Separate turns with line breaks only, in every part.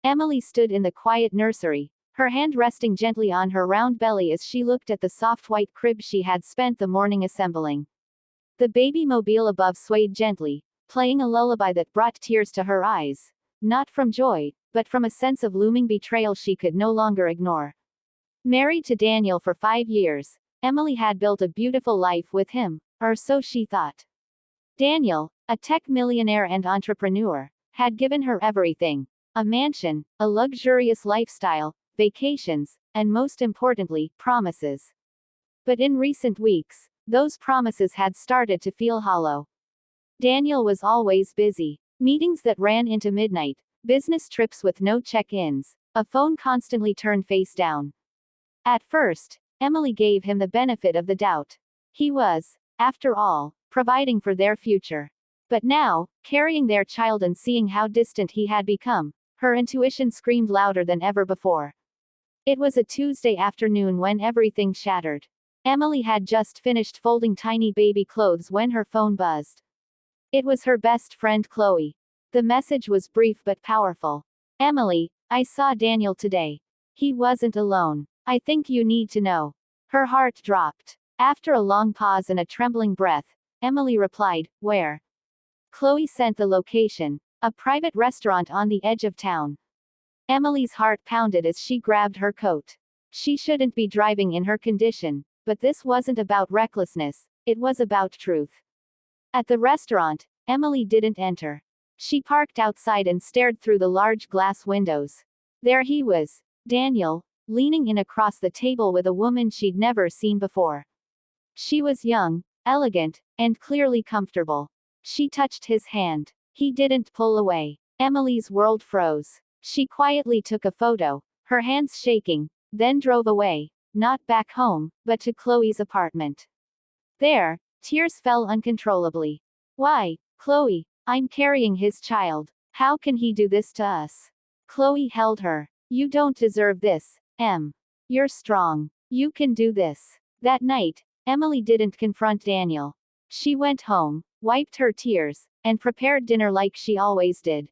Emily stood in the quiet nursery, her hand resting gently on her round belly as she looked at the soft white crib she had spent the morning assembling. The baby mobile above swayed gently, playing a lullaby that brought tears to her eyes, not from joy, but from a sense of looming betrayal she could no longer ignore. Married to Daniel for 5 years, Emily had built a beautiful life with him, or so she thought. Daniel, a tech millionaire and entrepreneur, had given her everything: a mansion, a luxurious lifestyle, vacations, and most importantly, promises. But in recent weeks, those promises had started to feel hollow. Daniel was always busy. Meetings that ran into midnight, business trips with no check-ins, a phone constantly turned face down. At first, Emily gave him the benefit of the doubt. He was, after all, providing for their future. But now, carrying their child and seeing how distant he had become, her intuition screamed louder than ever before. It was a Tuesday afternoon when everything shattered. Emily had just finished folding tiny baby clothes when her phone buzzed. It was her best friend Chloe. The message was brief but powerful. "Emily, I saw Daniel today. He wasn't alone. I think you need to know." Her heart dropped. After a long pause and a trembling breath, Emily replied, "Where?" Chloe sent the location: a private restaurant on the edge of town. Emily's heart pounded as she grabbed her coat. She shouldn't be driving in her condition, but this wasn't about recklessness, it was about truth. At the restaurant, Emily didn't enter. She parked outside and stared through the large glass windows. There he was, Daniel, leaning in across the table with a woman she'd never seen before. She was young, elegant, and clearly comfortable. She touched his hand. He didn't pull away. Emily's world froze. She quietly took a photo, her hands shaking, then drove away, not back home, but to Chloe's apartment. There, tears fell uncontrollably. "Why, Chloe, I'm carrying his child. How can he do this to us?" Chloe held her. "You don't deserve this, Em. You're strong. You can do this." That night, Emily didn't confront Daniel. She went home, wiped her tears, and prepared dinner like she always did.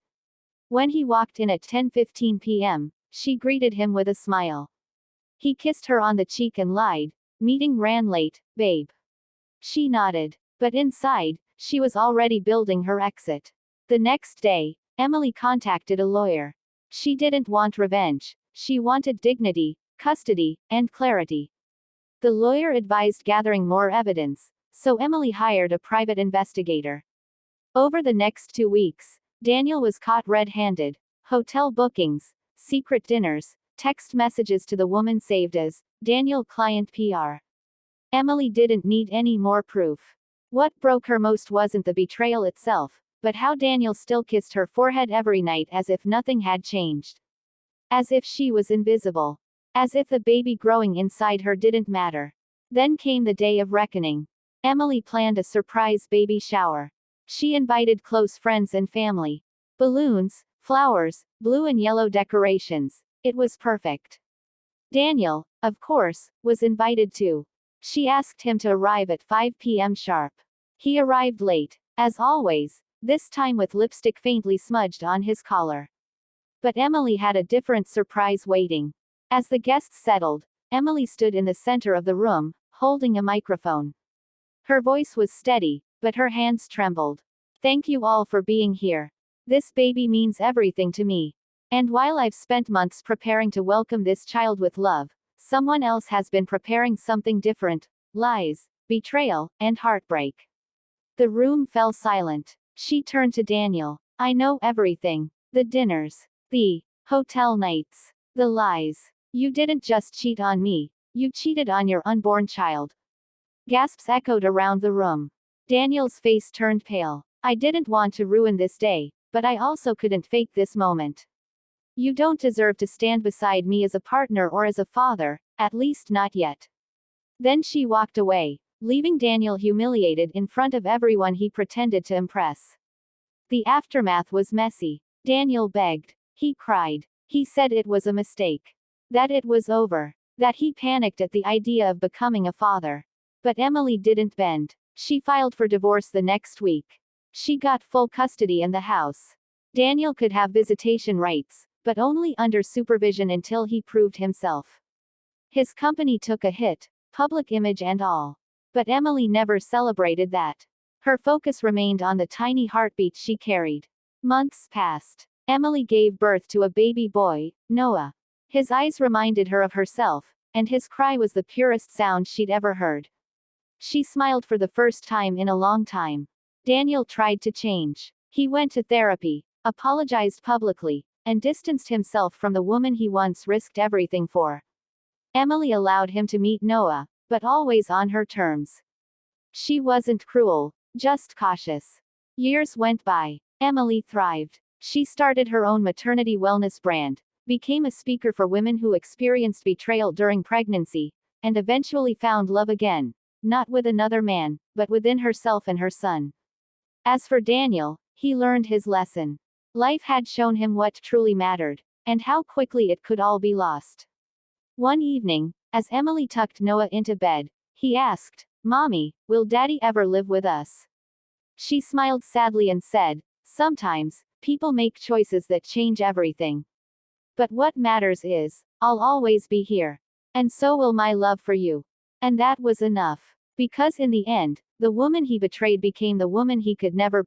When he walked in at 10:15 p.m., she greeted him with a smile. He kissed her on the cheek and lied, "Meeting ran late, babe." She nodded. But inside, she was already building her exit. The next day, Emily contacted a lawyer. She didn't want revenge. She wanted dignity, custody, and clarity. The lawyer advised gathering more evidence, so Emily hired a private investigator. Over the next 2 weeks, Daniel was caught red-handed. Hotel bookings, secret dinners, text messages to the woman saved as Daniel client PR. Emily didn't need any more proof. What broke her most wasn't the betrayal itself, but how Daniel still kissed her forehead every night as if nothing had changed. As if she was invisible. As if the baby growing inside her didn't matter. Then came the day of reckoning. Emily planned a surprise baby shower. She invited close friends and family. Balloons, flowers, blue and yellow decorations. It was perfect. Daniel, of course, was invited too. She asked him to arrive at 5 p.m. sharp. He arrived late, as always, this time with lipstick faintly smudged on his collar. But Emily had a different surprise waiting. As the guests settled, Emily stood in the center of the room, holding a microphone. Her voice was steady, but her hands trembled. "Thank you all for being here. This baby means everything to me. And while I've spent months preparing to welcome this child with love, someone else has been preparing something different: lies, betrayal, and heartbreak." The room fell silent. She turned to Daniel. "I know everything. The dinners. The hotel nights. The lies. You didn't just cheat on me, you cheated on your unborn child." Gasps echoed around the room. Daniel's face turned pale. "I didn't want to ruin this day, but I also couldn't fake this moment. You don't deserve to stand beside me as a partner or as a father, at least not yet." Then she walked away, leaving Daniel humiliated in front of everyone he pretended to impress. The aftermath was messy. Daniel begged. He cried. He said it was a mistake. That it was over. That he panicked at the idea of becoming a father. But Emily didn't bend. She filed for divorce the next week. She got full custody in the house. Daniel could have visitation rights, but only under supervision until he proved himself. His company took a hit, public image and all. But Emily never celebrated that. Her focus remained on the tiny heartbeat she carried. Months passed. Emily gave birth to a baby boy, Noah. His eyes reminded her of herself, and his cry was the purest sound she'd ever heard. She smiled for the first time in a long time. Daniel tried to change. He went to therapy, apologized publicly, and distanced himself from the woman he once risked everything for. Emily allowed him to meet Noah, but always on her terms. She wasn't cruel, just cautious. Years went by. Emily thrived. She started her own maternity wellness brand, became a speaker for women who experienced betrayal during pregnancy, and eventually found love again, not with another man, but within herself and her son. As for Daniel, he learned his lesson. Life had shown him what truly mattered, and how quickly it could all be lost. One evening, as Emily tucked Noah into bed, he asked, "Mommy, will Daddy ever live with us?" She smiled sadly and said, "Sometimes, people make choices that change everything. But what matters is, I'll always be here. And so will my love for you." And that was enough. Because in the end, the woman he betrayed became the woman he could never break.